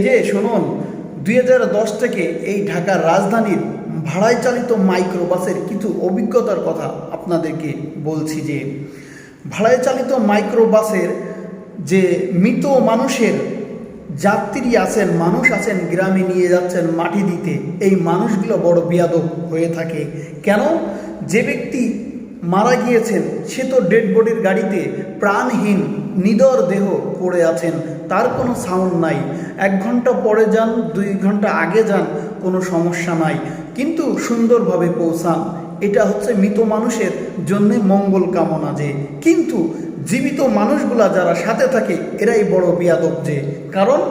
যে শুনুন, 2010 থেকে এই ঢাকার রাজধানীর ভাড়ায় চালিত মাইক্রোবাসের কিছু অভিজ্ঞতার কথা আপনাদেরকে বলছি। যে ভাড়ায় চালিত মাইক্রোবাসের যে মৃত মানুষের যাত্রী আছেন, মানুষ আছেন, গ্রামে নিয়ে যাচ্ছেন মাটি দিতে, এই মানুষগুলো বড় বেয়াদব হয়ে থাকে। কেন? যে ব্যক্তি মারা গিয়েছেন সে তো ডেড বডির গাড়িতে প্রাণহীন নিদর দেহ পড়ে আছেন, তার কোনো সাউন্ড নাই। 1 ঘন্টা পরে যান, 2 ঘন্টা আগে যান, কোনো সমস্যা নাই, কিন্তু সুন্দরভাবে পৌঁছান। এটা হচ্ছে মৃত মানুষের জন্যে মঙ্গল কামনা। যে কিন্তু জীবিত মানুষগুলা যারা সাথে থাকে এরাই বড় বেয়াদব। যে কারণ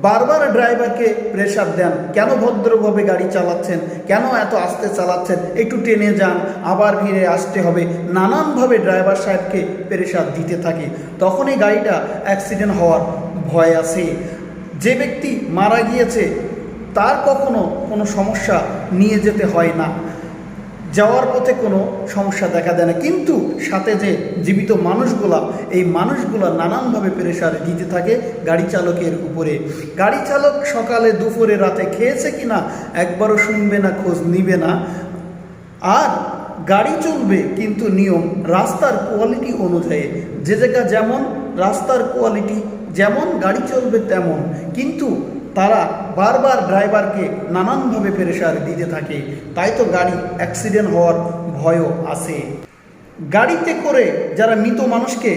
বারবার ড্রাইভারকে প্রেসার দেন, কেন ভদ্রভাবে গাড়ি চালাচ্ছেন, কেন এত আস্তে চালাচ্ছেন, একটু টেনে যান, আবার ফিরে আসতে হবে, নানানভাবে ড্রাইভার সাহেবকে প্রেসার দিতে থাকে। তখনই গাড়িটা অ্যাক্সিডেন্ট হওয়ার ভয় আছে। যে ব্যক্তি মারা গিয়েছে তার কখনো কোনো সমস্যা নিয়ে যেতে হয় না, যাওয়ার পথে কোনো সমস্যা দেখা দেয় না, কিন্তু সাথে যে জীবিত মানুষগুলা, এই মানুষগুলা নানানভাবে প্রেসার দিতে থাকে গাড়ি চালকের উপরে। গাড়ি চালক সকালে দুপুরে রাতে খেয়েছে কিনা একবারও শুনবে না, খোঁজ নিবে না। আর গাড়ি চলবে কিন্তু নিয়ম, রাস্তার কোয়ালিটি অনুযায়ী, যে জায়গা যেমন রাস্তার কোয়ালিটি যেমন গাড়ি চলবে তেমন, কিন্তু তারা বারবার ড্রাইভারকে নানানভাবে প্রেসার দিতে থাকে। তাই তো গাড়ি অ্যাক্সিডেন্ট হওয়ার ভয়ও আছে। গাড়িতে করে যারা মৃত মানুষকে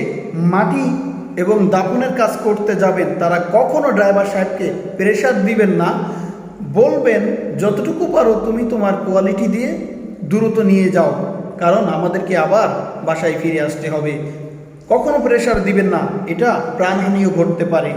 মাটি এবং দাফনের কাজ করতে যাবেন তারা কখনো ড্রাইভার সাহেবকে প্রেসার দিবেন না, বলবেন যতটুকু পারো তুমি তোমার কোয়ালিটি দিয়ে দ্রুত নিয়ে যাও, কারণ আমাদেরকে আবার বাসায় ফিরে আসতে হবে। কখনো প্রেসার দিবেন না, এটা প্রাণহানিও ঘটতে পারে।